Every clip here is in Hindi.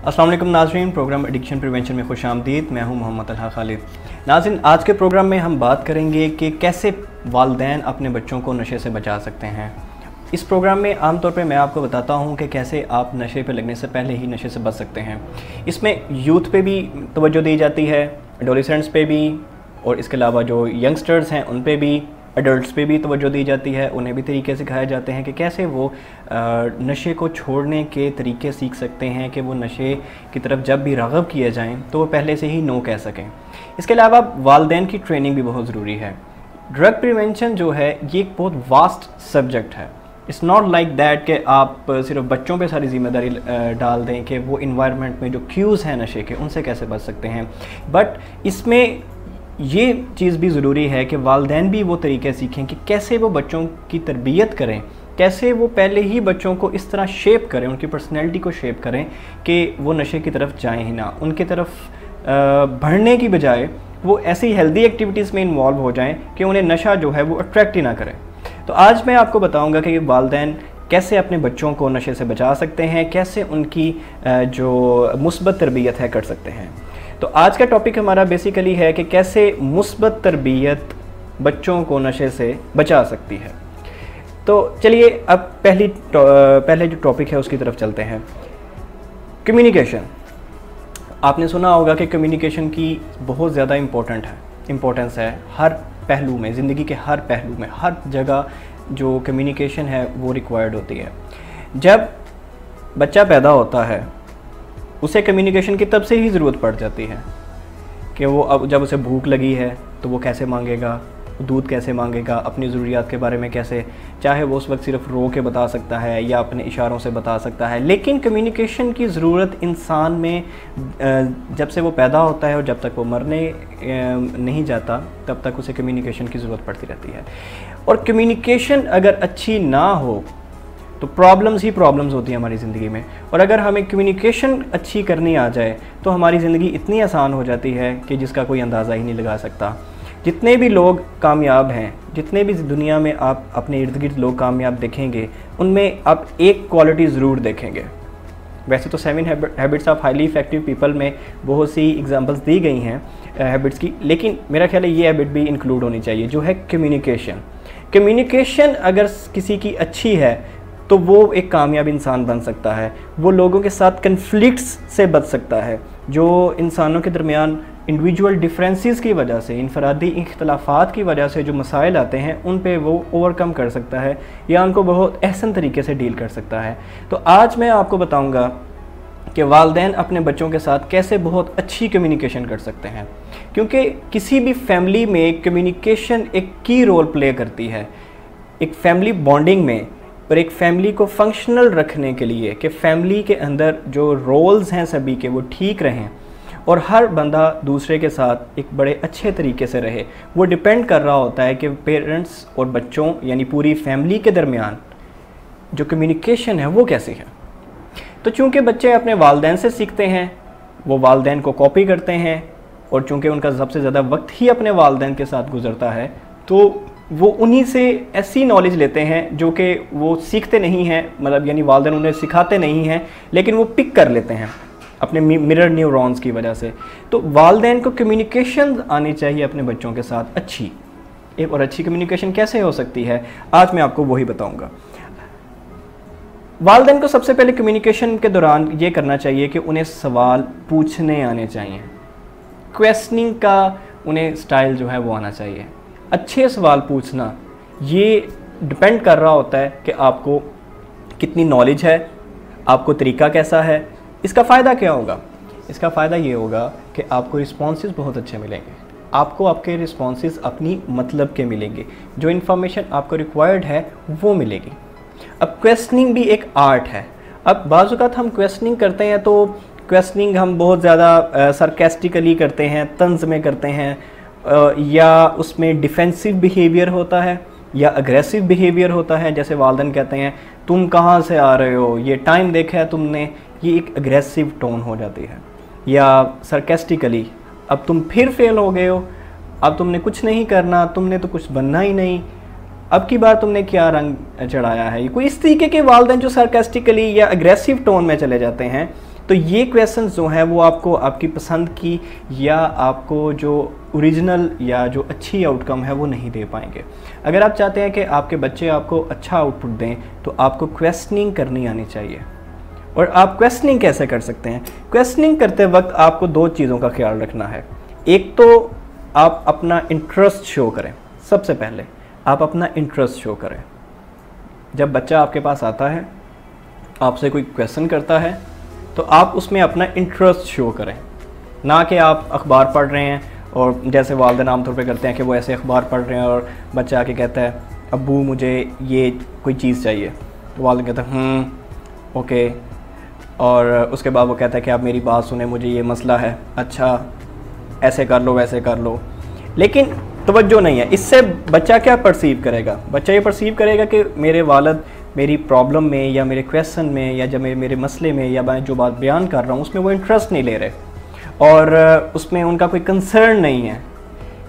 अस्सलाम वालेकुम नाज़रीन, प्रोग्राम एडिक्शन प्रिवेंशन में खुशामदीद। मैं हूं मोहम्मद तलहा खालिद। नाज़रीन, आज के प्रोग्राम में हम बात करेंगे कि कैसे वालिदैन अपने बच्चों को नशे से बचा सकते हैं। इस प्रोग्राम में आमतौर पे मैं आपको बताता हूं कि कैसे आप नशे पे लगने से पहले ही नशे से बच सकते हैं। इसमें यूथ पे भी तवज्जो दी जाती है, एडोलेसेंट्स पे भी, और इसके अलावा जो यंगस्टर्स हैं उन पे भी, एडल्ट्स पे भी तवज्जो दी जाती है। उन्हें भी तरीके सिखाए जाते हैं कि कैसे वो नशे को छोड़ने के तरीके सीख सकते हैं, कि वो नशे की तरफ जब भी राग़ब किए जाएं तो वो पहले से ही नो कह सकें। इसके अलावा वालिदैन की ट्रेनिंग भी बहुत ज़रूरी है। ड्रग प्रिवेंशन जो है ये एक बहुत वास्ट सब्जेक्ट है। इट्स नॉट लाइक दैट कि आप सिर्फ बच्चों पे सारी ज़िम्मेदारी डाल दें कि वो इन्वायरमेंट में जो क्यूज़ हैं नशे के उनसे कैसे बच सकते हैं, बट इसमें ये चीज़ भी ज़रूरी है कि वालिदैन भी वो तरीके सीखें कि कैसे वो बच्चों की तरबियत करें, कैसे वो पहले ही बच्चों को इस तरह शेप करें, उनकी पर्सनैलिटी को शेप करें कि वो नशे की तरफ जाएं ही ना, उनकी तरफ बढ़ने की बजाय वो ऐसी हेल्दी एक्टिविटीज़ में इन्वॉल्व हो जाएं कि उन्हें नशा जो है वो अट्रैक्ट ही ना करें। तो आज मैं आपको बताऊँगा कि वालिदैन कैसे अपने बच्चों को नशे से बचा सकते हैं, कैसे उनकी जो मुस्बत तरबियत है कर सकते हैं। तो आज का टॉपिक हमारा बेसिकली है कि कैसे मुस्बत तरबियत बच्चों को नशे से बचा सकती है। तो चलिए अब पहले जो टॉपिक है उसकी तरफ चलते हैं। कम्युनिकेशन। आपने सुना होगा कि कम्युनिकेशन की बहुत ज़्यादा इम्पोर्टेंस है हर पहलू में, ज़िंदगी के हर पहलू में, हर जगह जो कम्युनिकेशन है वो रिक्वायर्ड होती है। जब बच्चा पैदा होता है उसे कम्युनिकेशन की तब से ही ज़रूरत पड़ जाती है कि वो अब जब उसे भूख लगी है तो वो कैसे मांगेगा, दूध कैसे मांगेगा, अपनी ज़रूरियात के बारे में कैसे, चाहे वो उस वक्त सिर्फ रो के बता सकता है या अपने इशारों से बता सकता है। लेकिन कम्युनिकेशन की ज़रूरत इंसान में जब से वो पैदा होता है और जब तक वो मरने नहीं जाता तब तक उसे कम्युनिकेशन की ज़रूरत पड़ती रहती है। और कम्युनिकेशन अगर अच्छी ना हो तो प्रॉब्लम्स ही प्रॉब्लम्स होती हैं हमारी ज़िंदगी में। और अगर हमें कम्युनिकेशन अच्छी करनी आ जाए तो हमारी ज़िंदगी इतनी आसान हो जाती है कि जिसका कोई अंदाज़ा ही नहीं लगा सकता। जितने भी लोग कामयाब हैं, जितने भी दुनिया में आप अपने इर्द गिर्द लोग कामयाब देखेंगे, उनमें आप एक क्वालिटी ज़रूर देखेंगे। वैसे तो 7 habits of highly effective people में बहुत सी एग्जांपल्स दी गई हैं हैबिट्स की, लेकिन मेरा ख्याल है ये हैबिट भी इंक्लूड होनी चाहिए, जो है कम्युनिकेशन। कम्युनिकेशन अगर किसी की अच्छी है तो वो एक कामयाब इंसान बन सकता है। वो लोगों के साथ कन्फ्लिक्ट्स से बच सकता है। जो इंसानों के दरमियान इंडिविजुअल डिफरेंसेस की वजह से, इनफरादी इख्तलाफात की वजह से जो मसाइल आते हैं उन पे वो ओवरकम कर सकता है या उनको बहुत अहसन तरीके से डील कर सकता है। तो आज मैं आपको बताऊंगा कि वालिदैन अपने बच्चों के साथ कैसे बहुत अच्छी कम्युनिकेशन कर सकते हैं, क्योंकि किसी भी फैमिली में कम्युनिकेशन एक की रोल प्ले करती है। एक फैमिली बॉन्डिंग में और एक फ़ैमिली को फंक्शनल रखने के लिए, कि फ़ैमिली के अंदर जो रोल्स हैं सभी के वो ठीक रहें और हर बंदा दूसरे के साथ एक बड़े अच्छे तरीके से रहे, वो डिपेंड कर रहा होता है कि पेरेंट्स और बच्चों यानी पूरी फैमिली के दरमियान जो कम्युनिकेशन है वो कैसी है। तो चूँकि बच्चे अपने वालिदैन से सीखते हैं, वो वालिदैन को कॉपी करते हैं, और चूँकि उनका सबसे ज़्यादा वक्त ही अपने वालिदैन के साथ गुजरता है तो वो उन्हीं से ऐसी नॉलेज लेते हैं जो कि वो सीखते नहीं हैं, मतलब यानी वालिदैन उन्हें सिखाते नहीं हैं, लेकिन वो पिक कर लेते हैं अपने मिरर न्यूरॉन्स की वजह से। तो वालिदैन को कम्युनिकेशन आनी चाहिए अपने बच्चों के साथ अच्छी। एक और अच्छी कम्युनिकेशन कैसे हो सकती है, आज मैं आपको वही बताऊंगा। वालिदैन को सबसे पहले कम्युनिकेशन के दौरान ये करना चाहिए कि उन्हें सवाल पूछने आने चाहिए। क्वेश्चनिंग का उन्हें स्टाइल जो है वो आना चाहिए। अच्छे सवाल पूछना ये डिपेंड कर रहा होता है कि आपको कितनी नॉलेज है, आपको तरीका कैसा है। इसका फ़ायदा क्या होगा? इसका फ़ायदा ये होगा कि आपको रिस्पॉन्सेज बहुत अच्छे मिलेंगे। आपको आपके रिस्पॉन्सेज अपनी मतलब के मिलेंगे, जो इन्फॉर्मेशन आपको रिक्वायर्ड है वो मिलेगी। अब क्वेश्चनिंग भी एक आर्ट है। अब बाज़ औक़ात हम क्वेश्चनिंग करते हैं तो क्वेश्चनिंग हम बहुत ज़्यादा सरकास्टिकली करते हैं, तंज़ में करते हैं, या उसमें डिफेंसिव बिहेवियर होता है या अग्रेसिव बिहेवियर होता है। जैसे वालिदैन कहते हैं तुम कहाँ से आ रहे हो, ये टाइम देखा है तुमने, ये एक अग्रेसिव टोन हो जाती है। या सरकास्टिकली अब तुम फिर फेल हो गए हो, अब तुमने कुछ नहीं करना, तुमने तो कुछ बनना ही नहीं, अब की बार तुमने क्या रंग चढ़ाया है। कोई इस तरीके के वालिदैन जो सरकास्टिकली या अग्रेसिव टोन में चले जाते हैं, तो ये क्वेश्चंस जो हैं वो आपको आपकी पसंद की या आपको जो ओरिजिनल या जो अच्छी आउटकम है वो नहीं दे पाएंगे। अगर आप चाहते हैं कि आपके बच्चे आपको अच्छा आउटपुट दें तो आपको क्वेश्चनिंग करनी आनी चाहिए। और आप क्वेश्चनिंग कैसे कर सकते हैं? क्वेश्चनिंग करते वक्त आपको दो चीज़ों का ख्याल रखना है। एक तो आप अपना इंटरेस्ट शो करें। सबसे पहले आप अपना इंटरेस्ट शो करें। जब बच्चा आपके पास आता है, आपसे कोई क्वेश्चन करता है, तो आप उसमें अपना इंटरेस्ट शो करें, ना कि आप अखबार पढ़ रहे हैं और जैसे वालिदैन आमतौर पे करते हैं कि वो ऐसे अखबार पढ़ रहे हैं और बच्चा आके कहता है अब्बू मुझे ये कोई चीज़ चाहिए, तो वालिदैन कहता है ओके, और उसके बाद वो कहता है कि आप मेरी बात सुने, मुझे ये मसला है, अच्छा ऐसे कर लो वैसे कर लो, लेकिन तवज्जो नहीं है। इससे बच्चा क्या परसीव करेगा? बच्चा ये परसीव करेगा कि मेरे वालिद मेरी प्रॉब्लम में या मेरे क्वेश्चन में या जब मेरे मसले में या मैं जो बात बयान कर रहा हूँ उसमें वो इंटरेस्ट नहीं ले रहे और उसमें उनका कोई कंसर्न नहीं है,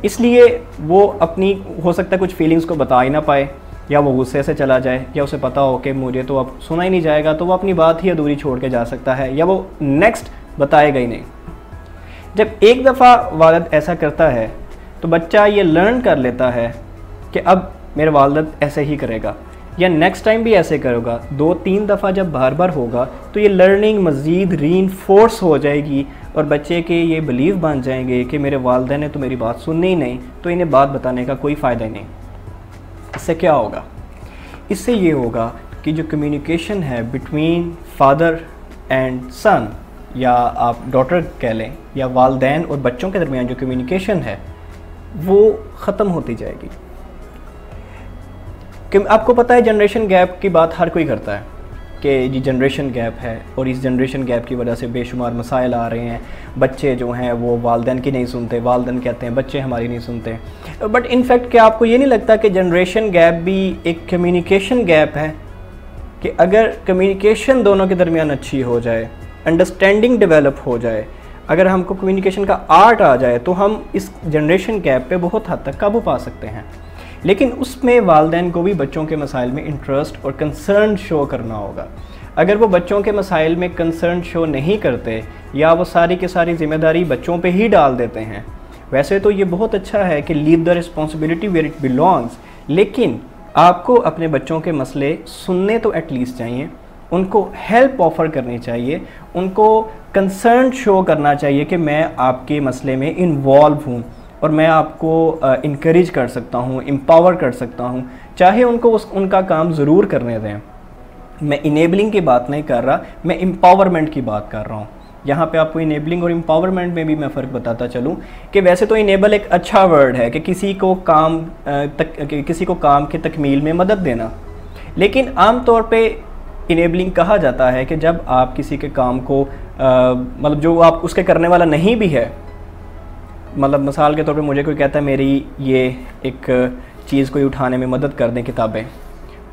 इसलिए वो अपनी हो सकता है कुछ फीलिंग्स को बता ही ना पाए, या वो गुस्से से चला जाए, या उसे पता हो कि मुझे तो अब सुना ही नहीं जाएगा, तो वो अपनी बात ही अधूरी छोड़ के जा सकता है, या वो नेक्स्ट बताएगा ही नहीं। जब एक दफ़ा वालिद ऐसा करता है तो बच्चा ये लर्न कर लेता है कि अब मेरे वालिद ऐसे ही करेगा या नेक्स्ट टाइम भी ऐसे करेगा। 2-3 दफ़ा जब बार बार होगा तो ये लर्निंग मज़ीद रीइंफोर्स हो जाएगी और बच्चे के ये बिलीव बन जाएंगे कि मेरे वालिदैन ने तो मेरी बात सुननी ही नहीं, तो इन्हें बात बताने का कोई फ़ायदा ही नहीं। इससे क्या होगा? इससे ये होगा कि जो कम्युनिकेशन है बिटवीन फादर एंड सन, या आप डॉटर कह लें, या वालिदैन और बच्चों के दरमियान जो कम्युनिकेशन है वो ख़त्म होती जाएगी। कि आपको पता है जनरेशन गैप की बात हर कोई करता है कि ये जनरेशन गैप है और इस जनरेशन गैप की वजह से बेशुमार मसाइल आ रहे हैं, बच्चे जो हैं वो वालिदैन की नहीं सुनते, वालिदैन कहते हैं बच्चे हमारी नहीं सुनते। बट इनफैक्ट क्या आपको ये नहीं लगता कि जनरेशन गैप भी एक कम्युनिकेशन गैप है? कि अगर कम्युनिकेशन दोनों के दरमियान अच्छी हो जाए, अंडरस्टैंडिंग डेवलप हो जाए, अगर हमको कम्युनिकेशन का आर्ट आ जाए, तो हम इस जनरेशन गैप पे बहुत हद तक काबू पा सकते हैं। लेकिन उसमें वालिदैन को भी बच्चों के मसाइल में इंटरेस्ट और कंसर्न शो करना होगा। अगर वो बच्चों के मसाइल में कंसर्न शो नहीं करते या वो सारी की सारी ज़िम्मेदारी बच्चों पे ही डाल देते हैं, वैसे तो ये बहुत अच्छा है कि leave the responsibility where it belongs, लेकिन आपको अपने बच्चों के मसले सुनने तो एटलीस्ट चाहिए, उनको हेल्प ऑफ़र करनी चाहिए, उनको कंसर्न शो करना चाहिए कि मैं आपके मसले में इन्वॉल्व हूँ और मैं आपको इनकरेज कर सकता हूँ, एम्पावर कर सकता हूँ, चाहे उनको उनका काम ज़रूर करने दें। मैं इनेबलिंग की बात नहीं कर रहा, मैं एम्पावरमेंट की बात कर रहा हूँ। यहाँ पे आपको इनेबलिंग और एम्पावरमेंट में भी मैं फ़र्क बताता चलूँ कि वैसे तो इनेबल एक अच्छा वर्ड है कि किसी को काम की तकमील में मदद देना, लेकिन आम तौर पे इनेबलिंग कहा जाता है कि जब आप किसी के काम को मतलब जो आप उसके करने वाला नहीं भी है, मतलब मिसाल के तौर पे मुझे कोई कहता है मेरी ये एक चीज़ कोई उठाने में मदद कर दें किताबें,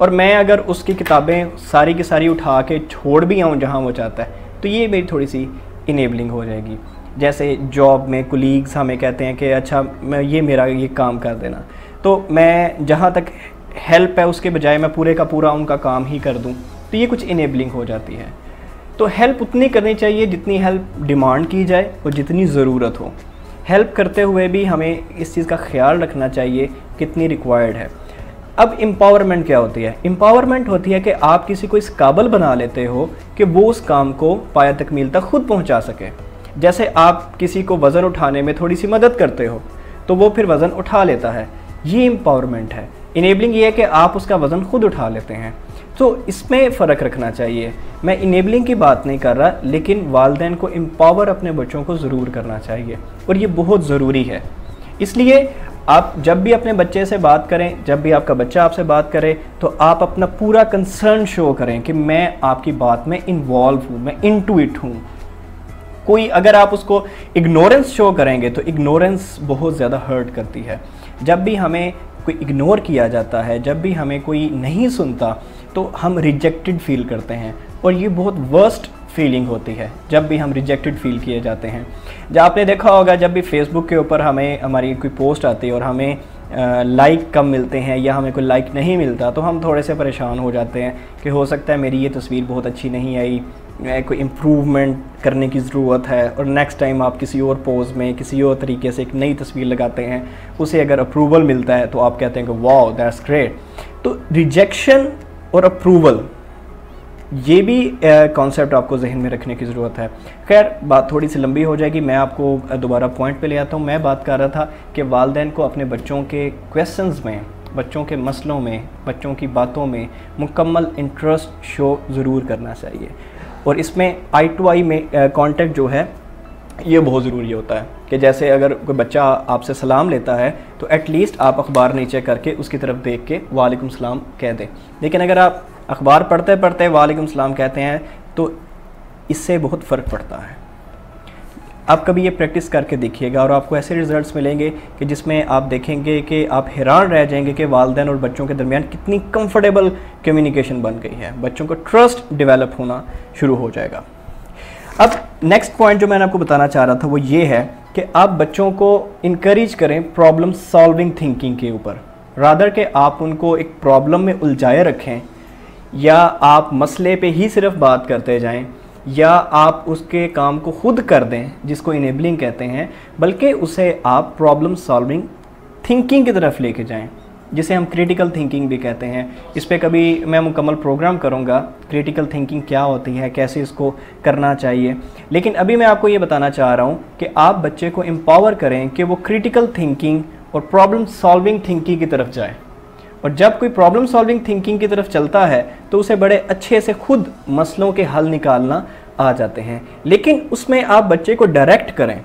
और मैं अगर उसकी किताबें सारी की सारी उठा के छोड़ भी आऊँ जहाँ वो चाहता है, तो ये मेरी थोड़ी सी इनेबलिंग हो जाएगी। जैसे जॉब में कुलीग्स हमें कहते हैं कि अच्छा मैं मेरा ये काम कर देना, तो मैं जहाँ तक हेल्प है उसके बजाय मैं पूरे का पूरा उनका काम ही कर दूँ, तो ये कुछ इनेबलिंग हो जाती है। तो हेल्प उतनी करनी चाहिए जितनी हेल्प डिमांड की जाए और जितनी ज़रूरत हो। हेल्प करते हुए भी हमें इस चीज़ का ख्याल रखना चाहिए कितनी रिक्वायर्ड है। अब एम्पावरमेंट क्या होती है? एम्पावरमेंट होती है कि आप किसी को इस काबिल बना लेते हो कि वो उस काम को पाया तकमील तक खुद पहुंचा सके। जैसे आप किसी को वज़न उठाने में थोड़ी सी मदद करते हो तो वो फिर वज़न उठा लेता है, ये एम्पावरमेंट है। इनेबलिंग ये है कि आप उसका वज़न खुद उठा लेते हैं। तो इसमें फ़र्क रखना चाहिए। मैं इनेबलिंग की बात नहीं कर रहा, लेकिन वालिदैन को एम्पावर अपने बच्चों को ज़रूर करना चाहिए और ये बहुत ज़रूरी है। इसलिए आप जब भी अपने बच्चे से बात करें, जब भी आपका बच्चा आपसे बात करे, तो आप अपना पूरा कंसर्न शो करें कि मैं आपकी बात में इन्वॉल्व हूँ, मैं इनटू इट हूँ। कोई अगर आप उसको इग्नोरेंस शो करेंगे तो इग्नोरेंस बहुत ज़्यादा हर्ट करती है। जब भी हमें कोई इग्नोर किया जाता है, जब भी हमें कोई नहीं सुनता, तो हम रिजेक्टेड फील करते हैं और ये बहुत वर्स्ट फीलिंग होती है जब भी हम रिजेक्टेड फील किए जाते हैं। जब आपने देखा होगा जब भी फेसबुक के ऊपर हमें हमारी कोई पोस्ट आती है और हमें लाइक कम मिलते हैं या हमें कोई लाइक नहीं मिलता, तो हम थोड़े से परेशान हो जाते हैं कि हो सकता है मेरी ये तस्वीर बहुत अच्छी नहीं आई कोई इम्प्रूवमेंट करने की ज़रूरत है और नेक्स्ट टाइम आप किसी और पोज में किसी और तरीके से एक नई तस्वीर लगाते हैं, उसे अगर अप्रूवल मिलता है तो आप कहते हैं कि वाओ दैट्स ग्रेट। तो रिजेक्शन और अप्रूवल, ये भी कॉन्सेप्ट आपको जहन में रखने की ज़रूरत है। खैर बात थोड़ी सी लंबी हो जाएगी, मैं आपको दोबारा पॉइंट पे ले आता हूँ। मैं बात कर रहा था कि वालिदैन को अपने बच्चों के क्वेश्चंस में, बच्चों के मसलों में, बच्चों की बातों में मुकम्मल इंटरेस्ट शो ज़रूर करना चाहिए। और इसमें आई टू आई में कांटेक्ट जो है ये बहुत ज़रूरी होता है कि जैसे अगर कोई बच्चा आपसे सलाम लेता है तो एटलीस्ट आप अखबार नीचे करके उसकी तरफ देख के वालेकुम सलाम कह दें। लेकिन अगर आप अखबार पढ़ते पढ़ते वालेकुम सलाम कहते हैं तो इससे बहुत फ़र्क पड़ता है। आप कभी ये प्रैक्टिस करके देखिएगा और आपको ऐसे रिज़ल्ट्स मिलेंगे कि जिसमें आप देखेंगे कि आप हैरान रह जाएंगे कि वालिदैन और बच्चों के दरमियान कितनी कंफर्टेबल कम्युनिकेशन बन गई है। बच्चों को ट्रस्ट डेवलप होना शुरू हो जाएगा। अब नेक्स्ट पॉइंट जो मैंने आपको बताना चाह रहा था वो ये है कि आप बच्चों को इनकरेज करें प्रॉब्लम सॉल्विंग थिंकिंग के ऊपर, रादर के आप उनको एक प्रॉब्लम में उलझाए रखें या आप मसले पे ही सिर्फ बात करते जाएं या आप उसके काम को खुद कर दें जिसको इनेबलिंग कहते हैं, बल्कि उसे आप प्रॉब्लम सॉल्विंग थिंकिंग की तरफ लेके जाएं जिसे हम क्रिटिकल थिंकिंग भी कहते हैं। इस पे कभी मैं मुकम्मल प्रोग्राम करूँगा क्रिटिकल थिंकिंग क्या होती है, कैसे इसको करना चाहिए। लेकिन अभी मैं आपको ये बताना चाह रहा हूँ कि आप बच्चे को एम्पावर करें कि वो क्रिटिकल थिंकिंग और प्रॉब्लम सॉल्विंग थिंकिंग की तरफ जाए। और जब कोई प्रॉब्लम सॉल्विंग थिंकिंग की तरफ चलता है तो उसे बड़े अच्छे से खुद मसलों के हल निकालना आ जाते हैं। लेकिन उसमें आप बच्चे को डायरेक्ट करें,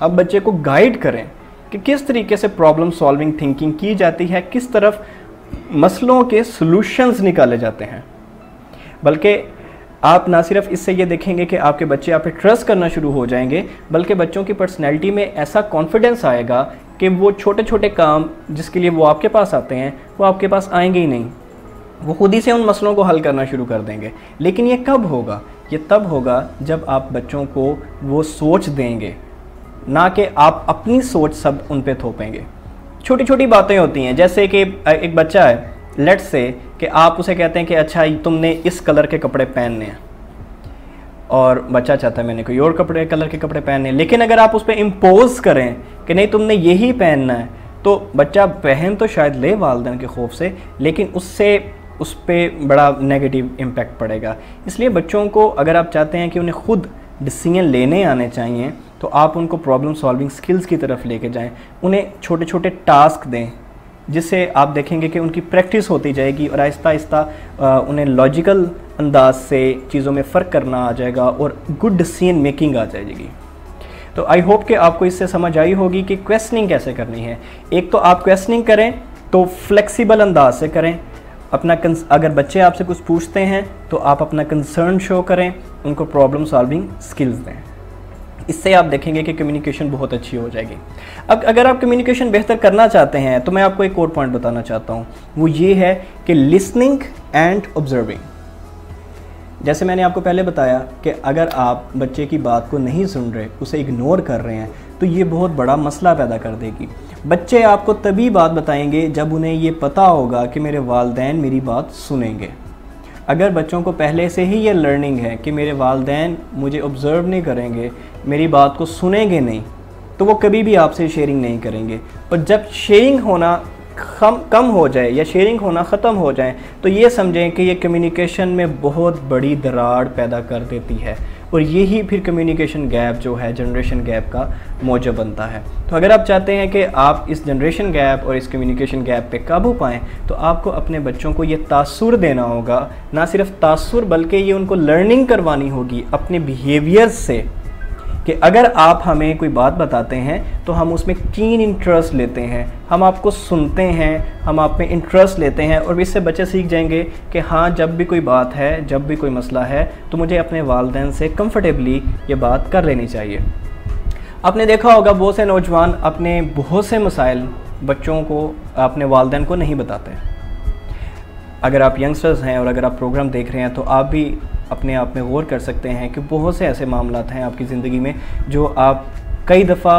आप बच्चे को गाइड करें कि किस तरीके से प्रॉब्लम सॉल्विंग थिंकिंग की जाती है, किस तरफ मसलों के सॉल्यूशंस निकाले जाते हैं। बल्कि आप ना सिर्फ इससे ये देखेंगे कि आपके बच्चे आप पे ट्रस्ट करना शुरू हो जाएंगे, बल्कि बच्चों की पर्सनैलिटी में ऐसा कॉन्फिडेंस आएगा कि वो छोटे छोटे काम जिसके लिए वो आपके पास आते हैं वो आपके पास आएंगे ही नहीं, वो खुद ही से उन मसलों को हल करना शुरू कर देंगे। लेकिन ये कब होगा? ये तब होगा जब आप बच्चों को वो सोच देंगे, ना कि आप अपनी सोच सब उन पे थोपेंगे। छोटी छोटी बातें होती हैं, जैसे कि एक बच्चा है, लेट्स से कि आप उसे कहते हैं कि अच्छा तुमने इस कलर के कपड़े पहनने हैं, और बच्चा चाहता है मैंने कोई और कलर के कपड़े पहनने हैं। लेकिन अगर आप उस पर इम्पोज करें कि नहीं तुमने यही पहनना है, तो बच्चा पहन तो शायद ले वालिदैन के खौफ से, लेकिन उससे उस पर बड़ा नेगेटिव इम्पैक्ट पड़ेगा। इसलिए बच्चों को अगर आप चाहते हैं कि उन्हें खुद डिसीजन लेने आने चाहिए तो आप उनको प्रॉब्लम सॉल्विंग स्किल्स की तरफ लेके जाएं, उन्हें छोटे छोटे टास्क दें जिससे आप देखेंगे कि उनकी प्रैक्टिस होती जाएगी और आहिस्ता आहिस्ता उन्हें लॉजिकल अंदाज से चीज़ों में फ़र्क करना आ जाएगा और गुड डिसीजन मेकिंग आ जाएगी। तो आई होप कि आपको इससे समझ आई होगी कि क्वेश्चनिंग कैसे करनी है। एक तो आप क्वेश्चनिंग करें तो फ्लेक्सिबल अंदाज से करें, अपना अगर बच्चे आपसे कुछ पूछते हैं तो आप अपना कंसर्न शो करें, उनको प्रॉब्लम सॉल्विंग स्किल्स दें। इससे आप देखेंगे कि कम्युनिकेशन बहुत अच्छी हो जाएगी। अब अगर आप कम्युनिकेशन बेहतर करना चाहते हैं तो मैं आपको एक और पॉइंट बताना चाहता हूँ, वो ये है कि लिसनिंग एंड ऑब्जर्विंग। जैसे मैंने आपको पहले बताया कि अगर आप बच्चे की बात को नहीं सुन रहे, उसे इग्नोर कर रहे हैं, तो ये बहुत बड़ा मसला पैदा कर देगी। बच्चे आपको तभी बात बताएंगे जब उन्हें ये पता होगा कि मेरे वालिदैन मेरी बात सुनेंगे। अगर बच्चों को पहले से ही ये लर्निंग है कि मेरे वालिदैन मुझे ऑब्ज़र्व नहीं करेंगे, मेरी बात को सुनेंगे नहीं, तो वो कभी भी आपसे शेयरिंग नहीं करेंगे। और जब शेयरिंग होना कम हो जाए या शेयरिंग होना ख़त्म हो जाए तो ये समझें कि ये कम्युनिकेशन में बहुत बड़ी दरार पैदा कर देती है और यही फिर कम्युनिकेशन गैप जो है जनरेशन गैप का मौजब बनता है। तो अगर आप चाहते हैं कि आप इस जनरेशन गैप और इस कम्युनिकेशन गैप पे काबू पाएँ तो आपको अपने बच्चों को ये तासुर देना होगा, ना सिर्फ तासुर बल्कि ये उनको लर्निंग करवानी होगी अपने बिहेवियर से कि अगर आप हमें कोई बात बताते हैं तो हम उसमें कीन इंटरेस्ट लेते हैं, हम आपको सुनते हैं, हम आप में इंटरेस्ट लेते हैं। और इससे बच्चे सीख जाएंगे कि हाँ जब भी कोई बात है, जब भी कोई मसला है तो मुझे अपने वालिदैन से कंफर्टेबली ये बात कर लेनी चाहिए। आपने देखा होगा बहुत से नौजवान अपने बहुत से मसाइल बच्चों को, अपने वालिदैन को नहीं बताते। अगर आप यंगस्टर्स हैं और अगर आप प्रोग्राम देख रहे हैं तो आप भी अपने आप में गौर कर सकते हैं कि बहुत से ऐसे मामलात हैं आपकी ज़िंदगी में जो आप कई दफ़ा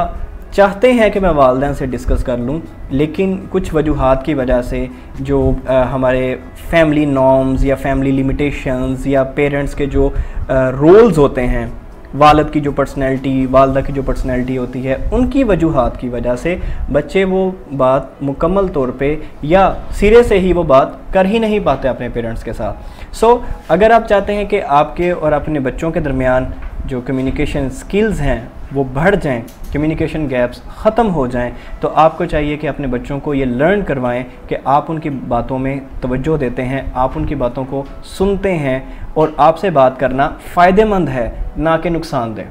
चाहते हैं कि मैं वालिदैन से डिस्कस कर लूं, लेकिन कुछ वजूहात की वजह से जो हमारे फैमिली नॉर्म्स या फैमिली लिमिटेशंस या पेरेंट्स के जो रोल्स होते हैं, वालिद की जो पर्सनैलिटी, वालदा की जो पर्सनैलिटी होती है, उनकी वजूहात की वजह से बच्चे वो बात मुकम्मल तौर पे या सिरे से ही वो बात कर ही नहीं पाते अपने पेरेंट्स के साथ। सो अगर आप चाहते हैं कि आपके और अपने बच्चों के दरमियान जो कम्युनिकेशन स्किल्स हैं वो बढ़ जाएं, कम्युनिकेशन गैप्स ख़त्म हो जाएं, तो आपको चाहिए कि अपने बच्चों को ये लर्न करवाएं कि आप उनकी बातों में तवज्जो देते हैं, आप उनकी बातों को सुनते हैं और आपसे बात करना फ़ायदेमंद है, ना कि नुकसानदेह।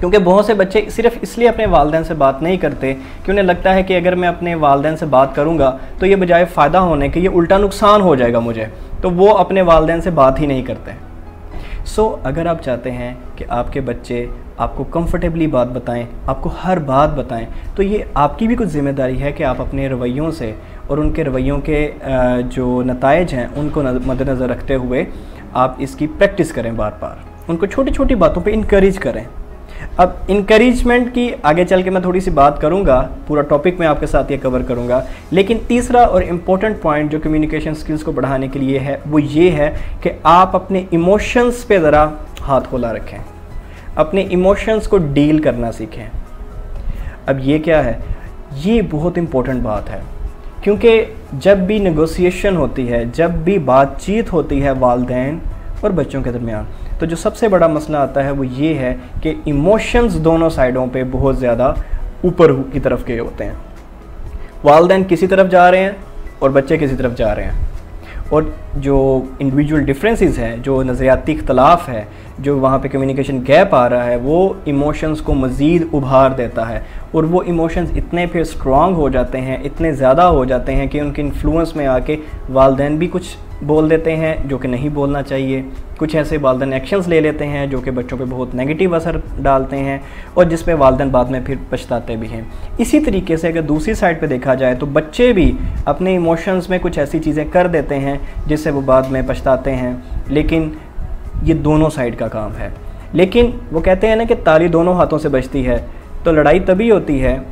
क्योंकि बहुत से बच्चे सिर्फ़ इसलिए अपने वालिदैन से बात नहीं करते कि उन्हें लगता है कि अगर मैं अपने वालिदैन से बात करूँगा तो ये बजाय फ़ायदा होने के ये उल्टा नुकसान हो जाएगा मुझे, तो वो अपने वालिदैन से बात ही नहीं करते। सो अगर आप चाहते हैं कि आपके बच्चे आपको कंफर्टेबली बात बताएं, आपको हर बात बताएं, तो ये आपकी भी कुछ ज़िम्मेदारी है कि आप अपने रवैयों से और उनके रवैयों के जो नताइज हैं उनको मद्देनज़र रखते हुए आप इसकी प्रैक्टिस करें, बार बार उनको छोटी छोटी बातों पे इनकरेज करें। अब इनकरेजमेंट की आगे चल के मैं थोड़ी सी बात करूँगा, पूरा टॉपिक मैं आपके साथ ये कवर करूँगा, लेकिन तीसरा और इम्पोर्टेंट पॉइंट जो कम्युनिकेशन स्किल्स को बढ़ाने के लिए है वो ये है कि आप अपने इमोशंस पे ज़रा हाथ खुला रखें, अपने इमोशंस को डील करना सीखें। अब ये क्या है, ये बहुत इम्पोर्टेंट बात है, क्योंकि जब भी नेगोशिएशन होती है, जब भी बातचीत होती है वालिदैन और बच्चों के दरमियान, तो जो सबसे बड़ा मसला आता है वो ये है कि इमोशंस दोनों साइडों पे बहुत ज़्यादा ऊपर की तरफ के होते हैं। वालिदैन किसी तरफ जा रहे हैं और बच्चे किसी तरफ जा रहे हैं, और जो इंडिविजुअल डिफरेंसेस हैं, जो नज़रियाती इख्तलाफ है, जो वहाँ पे कम्युनिकेशन गैप आ रहा है, वो इमोशंस को मज़ीद उभार देता है, और वो इमोशंस इतने फिर स्ट्रॉन्ग हो जाते हैं, इतने ज़्यादा हो जाते हैं कि उनके इन्फ्लुएंस में आके वालिदैन भी कुछ बोल देते हैं जो कि नहीं बोलना चाहिए, कुछ ऐसे वालिदैन एक्शंस ले लेते हैं जो कि बच्चों पे बहुत नेगेटिव असर डालते हैं और जिस पे वालिदैन बाद में फिर पछताते भी हैं। इसी तरीके से अगर दूसरी साइड पे देखा जाए तो बच्चे भी अपने इमोशंस में कुछ ऐसी चीज़ें कर देते हैं जिससे वो बाद में पछताते हैं, लेकिन ये दोनों साइड का काम है। लेकिन वो कहते हैं ना कि ताली दोनों हाथों से बजती है, तो लड़ाई तभी होती है,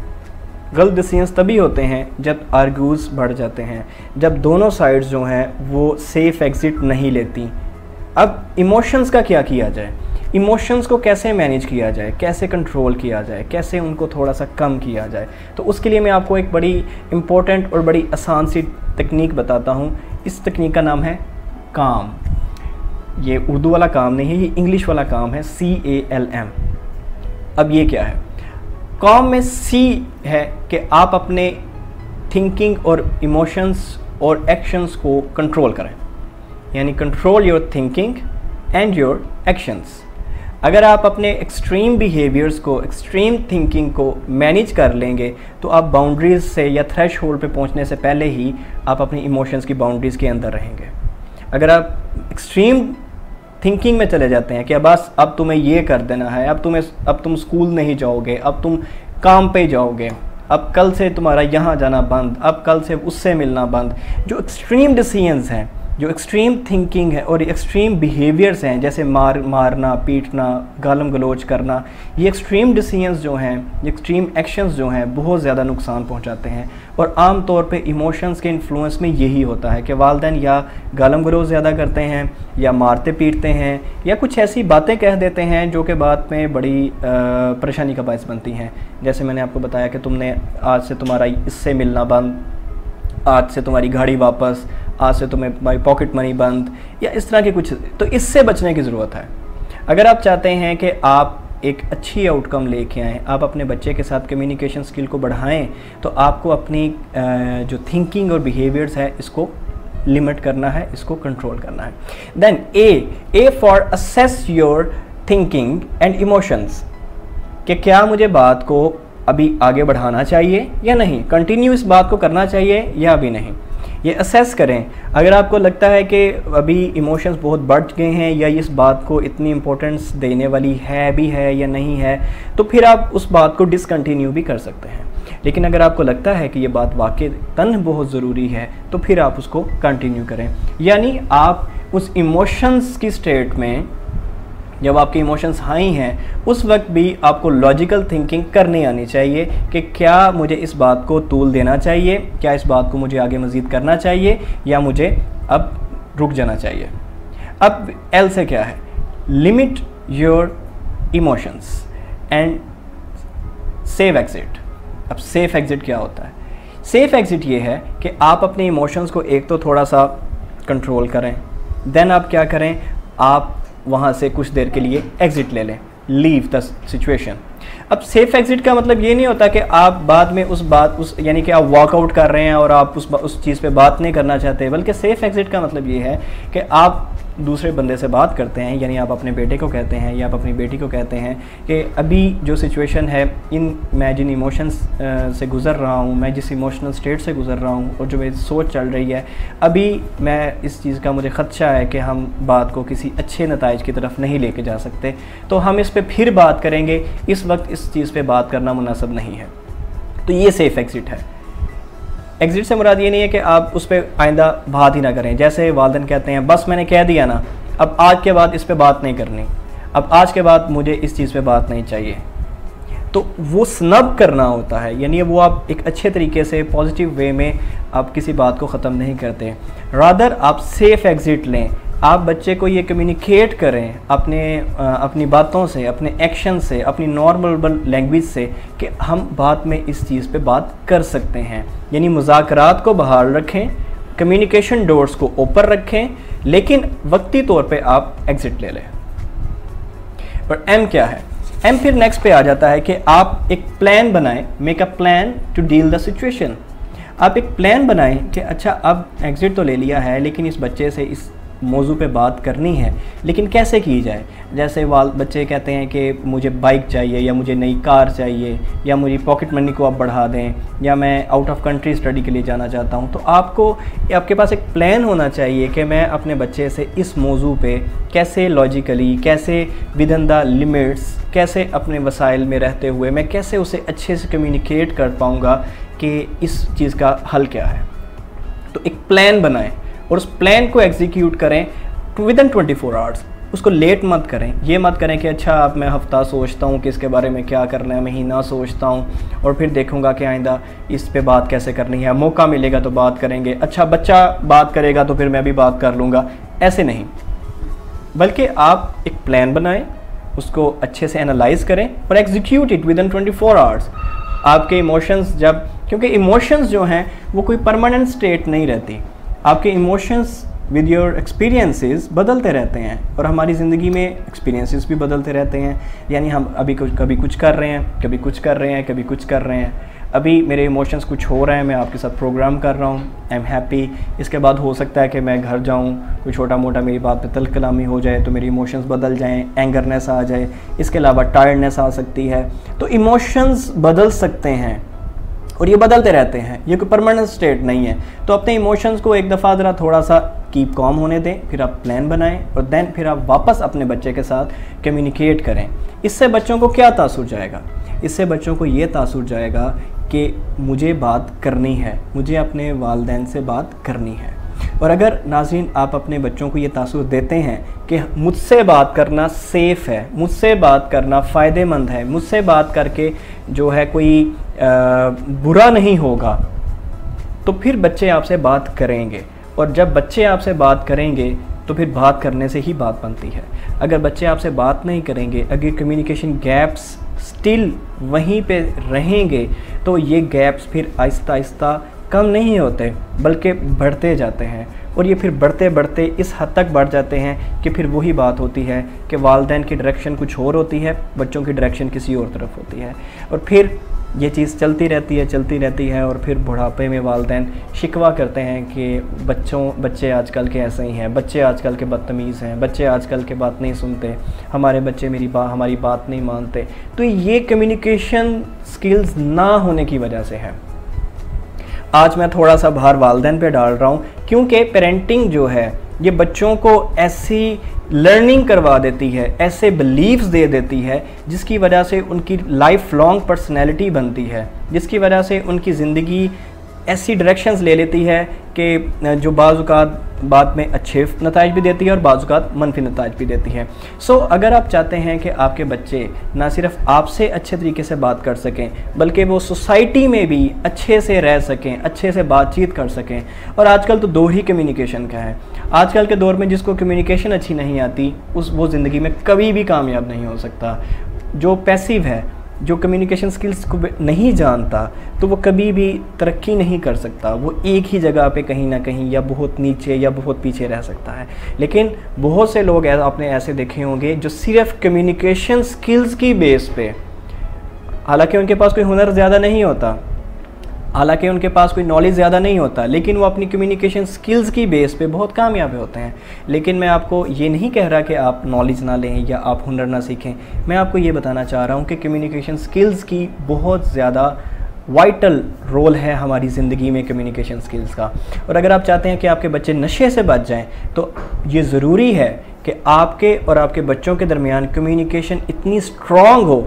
गलत डिसीजंस तभी होते हैं जब आर्ग्यूज़ बढ़ जाते हैं, जब दोनों साइड्स जो हैं वो सेफ़ एग्ज़िट नहीं लेती। अब इमोशंस का क्या किया जाए, इमोशंस को कैसे मैनेज किया जाए, कैसे कंट्रोल किया जाए, कैसे उनको थोड़ा सा कम किया जाए, तो उसके लिए मैं आपको एक बड़ी इम्पोर्टेंट और बड़ी आसान सी तकनीक बताता हूँ। इस तकनीक का नाम है काम। ये उर्दू वाला काम नहीं है, ये इंग्लिश वाला काम है, CALM। अब ये क्या है, काम में C है कि आप अपने थिंकिंग और इमोशंस और एक्शंस को कंट्रोल करें, यानी control your thinking and your actions. अगर आप अपने एक्सट्रीम बिहेवियर्स को, एक्सट्रीम थिंकिंग को मैनेज कर लेंगे तो आप बाउंड्रीज से या थ्रेशहोल्ड पे पहुंचने से पहले ही आप अपनी इमोशंस की बाउंड्रीज़ के अंदर रहेंगे। अगर आप एक्सट्रीम थिंकिंग में चले जाते हैं कि बस अब तुम्हें ये कर देना है, अब तुम स्कूल नहीं जाओगे, अब तुम काम पे जाओगे, अब कल से तुम्हारा यहाँ जाना बंद, अब कल से उससे मिलना बंद, जो एक्सट्रीम डिसीजंस हैं, जो एक्सट्रीम थिंकिंग है और एक्सट्रीम बिहेवियर्स हैं, जैसे मारना, पीटना, गालम गलोच करना, ये एक्सट्रीम डिसीजंस जो हैं, ये एक्सट्रीम एक्शंस जो हैं, बहुत ज़्यादा नुकसान पहुंचाते हैं। और आम तौर पे इमोशंस के इन्फ्लुएंस में यही होता है कि वालिदैन या गालम गलोच ज़्यादा करते हैं, या मारते पीटते हैं, या कुछ ऐसी बातें कह देते हैं जो कि बाद में बड़ी परेशानी का बायस बनती हैं। जैसे मैंने आपको बताया कि तुमने आज से तुम्हारा इससे मिलना बंद, आज से तुम्हारी गाड़ी वापस, आज से तुम्हारी पॉकेट मनी बंद, या इस तरह के कुछ। तो इससे बचने की ज़रूरत है। अगर आप चाहते हैं कि आप एक अच्छी आउटकम लेके आएँ, आप अपने बच्चे के साथ कम्युनिकेशन स्किल को बढ़ाएं, तो आपको अपनी जो थिंकिंग और बिहेवियर्स है इसको लिमिट करना है, इसको कंट्रोल करना है। Then A for assess your thinking and emotions, कि क्या मुझे बात को अभी आगे बढ़ाना चाहिए या नहीं, कंटिन्यू इस बात को करना चाहिए या अभी नहीं, ये असेस करें। अगर आपको लगता है कि अभी इमोशंस बहुत बढ़ गए हैं या इस बात को इतनी इम्पोर्टेंस देने वाली है भी है या नहीं है, तो फिर आप उस बात को डिसकंटिन्यू भी कर सकते हैं। लेकिन अगर आपको लगता है कि ये बात वाक़ई बहुत ज़रूरी है, तो फिर आप उसको कंटिन्यू करें। यानी आप उस इमोशंस की स्टेट में जब आपके इमोशंस हाई हैं उस वक्त भी आपको लॉजिकल थिंकिंग करनी आनी चाहिए कि क्या मुझे इस बात को तूल देना चाहिए, क्या इस बात को मुझे आगे मज़ीद करना चाहिए या मुझे अब रुक जाना चाहिए। अब एल से क्या है, limit your emotions and safe exit. अब सेफ एग्जिट क्या होता है? सेफ एग्जिट ये है कि आप अपने इमोशंस को एक तो थोड़ा सा कंट्रोल करें, देन आप क्या करें, आप वहाँ से कुछ देर के लिए एग्ज़िट ले लें, लीव द सिचुएशन। अब सेफ एग्ज़िट का मतलब ये नहीं होता कि आप बाद में उस यानी कि आप वॉकआउट कर रहे हैं और आप उस चीज़ पे बात नहीं करना चाहते, बल्कि सेफ एग्ज़िट का मतलब ये है कि आप दूसरे बंदे से बात करते हैं, यानी आप अपने बेटे को कहते हैं या आप अपनी बेटी को कहते हैं कि अभी जो सिचुएशन है, मैं जिन इमोशंस से गुज़र रहा हूँ, मैं जिस इमोशनल स्टेट से गुज़र रहा हूँ और जो मेरी सोच चल रही है, अभी मैं इस चीज़ का मुझे ख़दशा है कि हम बात को किसी अच्छे नताइज की तरफ नहीं लेके जा सकते, तो हम इस पर फिर बात करेंगे, इस वक्त इस चीज़ पे बात करना मुनासिब नहीं है। तो ये सेफ एग्ज़िट है। एग्ज़िट से मुराद ये नहीं है कि आप उस पर आइंदा बात ही ना करें। जैसे वालिदैन कहते हैं बस मैंने कह दिया ना, अब आज के बाद इस पे बात नहीं करनी, अब आज के बाद मुझे इस चीज़ पे बात नहीं चाहिए, तो वो स्नब करना होता है, यानी वो आप एक अच्छे तरीके से पॉजिटिव वे में आप किसी बात को ख़त्म नहीं करते। रादर आप सेफ एग्ज़िट लें, आप बच्चे को ये कम्युनिकेट करें अपनी बातों से, अपने एक्शन से, अपनी नॉर्मल लैंग्वेज से कि हम बात में इस चीज़ पे बात कर सकते हैं। यानी मुज़ाकरात को बहाल रखें, कम्युनिकेशन डोर्स को ओपन रखें, लेकिन वक्ती तौर पे आप एग्ज़िट ले लें। और एम क्या है? एम फिर नेक्स्ट पे आ जाता है कि आप एक प्लान बनाएं, make a plan to deal the situation. आप एक प्लान बनाएं कि अच्छा अब एग्ज़िट तो ले लिया है, लेकिन इस बच्चे से इस मौजू पे बात करनी है, लेकिन कैसे की जाए। जैसे बच्चे कहते हैं कि मुझे बाइक चाहिए या मुझे नई कार चाहिए या मुझे पॉकेट मनी को आप बढ़ा दें या मैं आउट ऑफ कंट्री स्टडी के लिए जाना चाहता हूं, तो आपके पास एक प्लान होना चाहिए कि मैं अपने बच्चे से इस मौजू पे कैसे लॉजिकली, कैसे विद इन द लिमिट्स, कैसे अपने वसाइल में रहते हुए मैं कैसे उसे अच्छे से कम्युनिकेट कर पाऊँगा कि इस चीज़ का हल क्या है। तो एक प्लान बनाएं और उस प्लान को एग्जीक्यूट करें विद इन 24 आवर्स। उसको लेट मत करें, ये मत करें कि अच्छा अब मैं हफ़्ता सोचता हूँ कि इसके बारे में क्या करना है, महीना सोचता हूँ और फिर देखूँगा कि आइंदा इस पे बात कैसे करनी है, मौका मिलेगा तो बात करेंगे, अच्छा बच्चा बात करेगा तो फिर मैं भी बात कर लूँगा। ऐसे नहीं, बल्कि आप एक प्लान बनाएं, उसको अच्छे से एनालाइज करें और execute it with in 24 hours. आपके इमोशंस क्योंकि इमोशंस जो हैं वो कोई परमानेंट स्टेट नहीं रहती, आपके इमोशंस विद योर एक्सपीरियंसेस बदलते रहते हैं और हमारी ज़िंदगी में एक्सपीरियंसेस भी बदलते रहते हैं। यानी हम कभी कुछ कर रहे हैं, कभी कुछ कर रहे हैं, कभी कुछ कर रहे हैं। अभी मेरे इमोशंस कुछ हो रहे हैं, मैं आपके साथ प्रोग्राम कर रहा हूँ, आई एम हैप्पी। इसके बाद हो सकता है कि मैं घर जाऊँ, कोई छोटा मोटा मेरी बात पे तल कलामी हो जाए तो मेरे इमोशंस बदल जाएँ, एंगरनेस आ जाए, इसके अलावा टायर्डनेस आ सकती है। तो इमोशंस बदल सकते हैं और ये बदलते रहते हैं, ये कोई परमानेंट स्टेट नहीं है। तो अपने इमोशंस को एक दफ़ा ज़रा थोड़ा सा कीप कॉम होने दें, फिर आप प्लान बनाएं और देन फिर आप वापस अपने बच्चे के साथ कम्युनिकेट करें। इससे बच्चों को क्या तासुर जाएगा? इससे बच्चों को ये तासुर जाएगा कि मुझे बात करनी है, मुझे अपने वालिदैन से बात करनी है। और अगर नाज़रीन आप अपने बच्चों को ये तासुर देते हैं कि मुझसे बात करना सेफ़ है, मुझसे बात करना फ़ायदेमंद है, मुझसे बात करके जो है कोई बुरा नहीं होगा, तो फिर बच्चे आपसे बात करेंगे। और जब बच्चे आपसे बात करेंगे तो फिर बात करने से ही बात बनती है। अगर बच्चे आपसे बात नहीं करेंगे, अगर कम्युनिकेशन गैप्स स्टिल वहीं पे रहेंगे, तो ये गैप्स फिर आहिस्ता आहिस्ता कम नहीं होते बल्कि बढ़ते जाते हैं। और ये फिर बढ़ते बढ़ते इस हद तक बढ़ जाते हैं कि फिर वही बात होती है कि वालिदैन की डायरेक्शन कुछ और होती है, बच्चों की डायरेक्शन किसी और तरफ होती है। और फिर ये चीज़ चलती रहती है और फिर बुढ़ापे में वालिदैन शिकवा करते हैं कि बच्चे आजकल के ऐसे ही हैं, बच्चे आजकल के बदतमीज़ हैं, बच्चे आजकल के बात नहीं सुनते, हमारे बच्चे हमारी बात नहीं मानते। तो ये कम्युनिकेशन स्किल्स ना होने की वजह से है। आज मैं थोड़ा सा भार वालिदैन पे डाल रहा हूँ क्योंकि पेरेंटिंग जो है ये बच्चों को ऐसी लर्निंग करवा देती है, ऐसे बिलीव्स दे देती है जिसकी वजह से उनकी लाइफ लॉन्ग पर्सनैलिटी बनती है, जिसकी वजह से उनकी ज़िंदगी ऐसी डायरेक्शंस ले लेती है कि जो बाज़-औक़ात बाद में अच्छे नताइज भी देती है और बाज़-औक़ात मनफी नताइज भी देती है। सो अगर आप चाहते हैं कि आपके बच्चे ना सिर्फ आपसे अच्छे तरीके से बात कर सकें बल्कि वो सोसाइटी में भी अच्छे से रह सकें, अच्छे से बातचीत कर सकें, और आजकल तो दौर ही कम्युनिकेशन का है। आजकल के दौर में जिसको कम्युनिकेशन अच्छी नहीं आती वो ज़िंदगी में कभी भी कामयाब नहीं हो सकता। जो पैसिव है, जो कम्युनिकेशन स्किल्स को नहीं जानता, तो वो कभी भी तरक्की नहीं कर सकता। वो एक ही जगह पे कहीं ना कहीं या बहुत नीचे या बहुत पीछे रह सकता है। लेकिन बहुत से लोग आपने ऐसे देखे होंगे जो सिर्फ कम्युनिकेशन स्किल्स की बेस पे, हालांकि उनके पास कोई हुनर ज़्यादा नहीं होता, हालांकि उनके पास कोई नॉलेज ज़्यादा नहीं होता, लेकिन वो अपनी कम्युनिकेशन स्किल्स की बेस पे बहुत कामयाब होते हैं। लेकिन मैं आपको ये नहीं कह रहा कि आप नॉलेज ना लें या आप हुनर ना सीखें। मैं आपको ये बताना चाह रहा हूँ कि कम्युनिकेशन स्किल्स की बहुत ज़्यादा वाइटल रोल है हमारी ज़िंदगी में कम्युनिकेशन स्किल्स का। और अगर आप चाहते हैं कि आपके बच्चे नशे से बच जाएँ तो ये ज़रूरी है कि आपके और आपके बच्चों के दरमियान कम्युनिकेशन इतनी स्ट्रॉन्ग हो,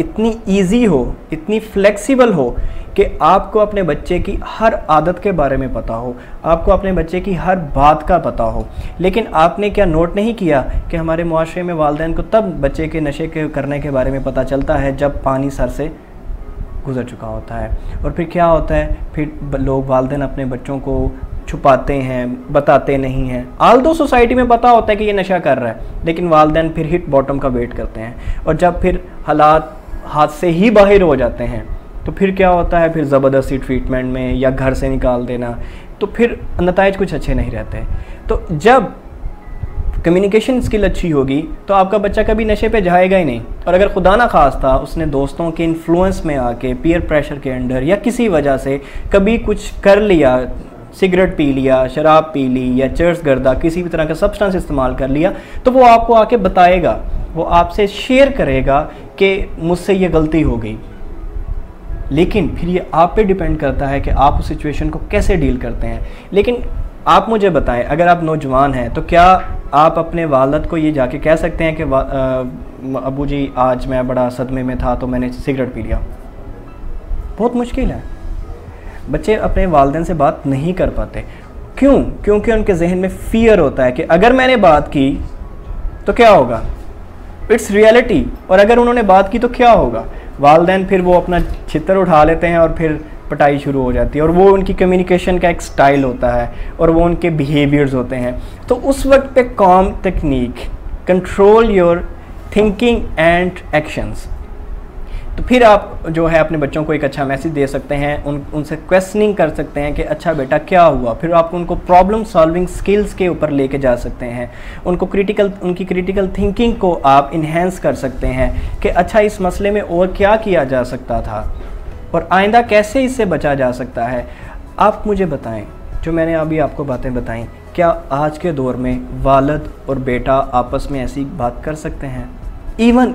इतनी ईजी हो, इतनी फ्लेक्सिबल हो कि आपको अपने बच्चे की हर आदत के बारे में पता हो, आपको अपने बच्चे की हर बात का पता हो। लेकिन आपने क्या नोट नहीं किया कि हमारे मुआशरे में वालिदैन को तब बच्चे के नशे के करने के बारे में पता चलता है जब पानी सर से गुज़र चुका होता है। और फिर क्या होता है, फिर लोग वालिदैन अपने बच्चों को छुपाते हैं, बताते नहीं हैं। आल्दो सोसाइटी में पता होता है कि ये नशा कर रहा है, लेकिन वालिदैन फिर हिट बॉटम का वेट करते हैं, और जब फिर हालात हाथ से ही बाहर हो जाते हैं तो फिर क्या होता है, फिर ज़बरदस्ती ट्रीटमेंट में या घर से निकाल देना, तो फिर नताइज कुछ अच्छे नहीं रहते। तो जब कम्युनिकेशन स्किल अच्छी होगी तो आपका बच्चा कभी नशे पे जाएगा ही नहीं। और अगर खुदा ना खास्ता उसने दोस्तों के इन्फ्लुएंस में आके, पीयर प्रेशर के अंडर या किसी वजह से कभी कुछ कर लिया, सिगरेट पी लिया, शराब पी ली या चर्स गर्दा किसी भी तरह का सब्सटेंस इस्तेमाल कर लिया, तो वो आपको आके बताएगा, वो आपसे शेयर करेगा कि मुझसे ये गलती हो गई। लेकिन फिर ये आप पे डिपेंड करता है कि आप उस सिचुएशन को कैसे डील करते हैं। लेकिन आप मुझे बताएं, अगर आप नौजवान हैं तो क्या आप अपने वालिद को ये जाके कह सकते हैं कि अबू जी आज मैं बड़ा सदमे में था तो मैंने सिगरेट पी लिया? बहुत मुश्किल है। बच्चे अपने वालिदैन से बात नहीं कर पाते। क्यों? क्योंकि उनके जहन में फ़ियर होता है कि अगर मैंने बात की तो क्या होगा, इट्स रियलिटी, और अगर उन्होंने बात की तो क्या होगा। वालिदैन फिर वो अपना छितर उठा लेते हैं और फिर पिटाई शुरू हो जाती है, और वो उनकी कम्युनिकेशन का एक स्टाइल होता है और वो उनके बिहेवियर्स होते हैं। तो उस वक्त पे com technique, control your thinking and actions, तो फिर आप जो है अपने बच्चों को एक अच्छा मैसेज दे सकते हैं, उनसे क्वेश्चनिंग कर सकते हैं कि अच्छा बेटा क्या हुआ। फिर आप उनको प्रॉब्लम सॉल्विंग स्किल्स के ऊपर लेके जा सकते हैं, उनकी क्रिटिकल थिंकिंग को आप इन्हेंस कर सकते हैं कि अच्छा इस मसले में और क्या किया जा सकता था और आइंदा कैसे इससे बचा जा सकता है। आप मुझे बताएं, जो मैंने अभी आपको बातें बताई, क्या आज के दौर में वालिद और बेटा आपस में ऐसी बात कर सकते हैं? इवन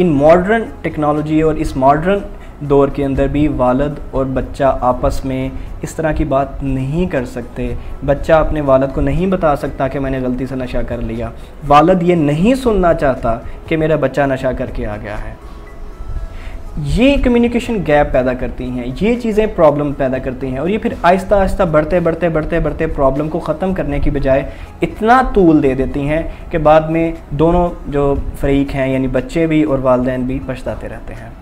इन मॉडर्न टेक्नोलॉजी और इस मॉडर्न दौर के अंदर भी वालिद और बच्चा आपस में इस तरह की बात नहीं कर सकते। बच्चा अपने वालिद को नहीं बता सकता कि मैंने गलती से नशा कर लिया। वालिद ये नहीं सुनना चाहता कि मेरा बच्चा नशा करके आ गया है। ये कम्युनिकेशन गैप पैदा करती हैं, ये चीज़ें प्रॉब्लम पैदा करती हैं, और ये फिर आहिस्ता आहिस्ता बढ़ते प्रॉब्लम को ख़त्म करने की बजाय इतना तूल दे देती हैं कि बाद में दोनों जो फरीक हैं यानी बच्चे भी और वालिदैन भी पछताते रहते हैं।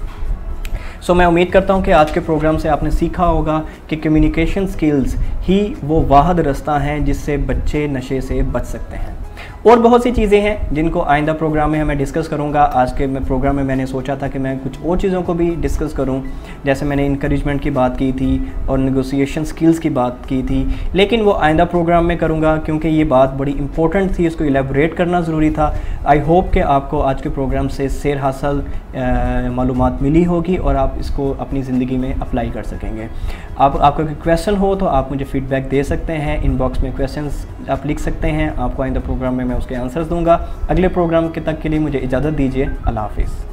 सो मैं उम्मीद करता हूँ कि आज के प्रोग्राम से आपने सीखा होगा कि कम्युनिकेशन स्किल्स ही वो वाहिद रास्ता हैं जिससे बच्चे नशे से बच सकते हैं। और बहुत सी चीज़ें हैं जिनको आइंदा प्रोग्राम में मैं डिस्कस करूंगा। आज के प्रोग्राम में मैंने सोचा था कि मैं कुछ और चीज़ों को भी डिस्कस करूं, जैसे मैंने इनकरेजमेंट की बात की थी और नेगोशिएशन स्किल्स की बात की थी, लेकिन वो आइंदा प्रोग्राम में करूंगा क्योंकि ये बात बड़ी इंपॉर्टेंट थी, इसको इलेबोरेट करना ज़रूरी था। आई होप कि आपको आज के प्रोग्राम से सैर हासिल मालूमात मिली होगी और आप इसको अपनी ज़िंदगी में अप्लाई कर सकेंगे। आपका कोई क्वेश्चन हो तो आप मुझे फ़ीडबैक दे सकते हैं, इनबॉक्स में क्वेश्चंस आप लिख सकते हैं। आपको आइंदा प्रोग्राम में मैं उसके आंसर्स दूंगा। अगले प्रोग्राम के तक के लिए मुझे इजाज़त दीजिए। अल्लाह हाफिज़।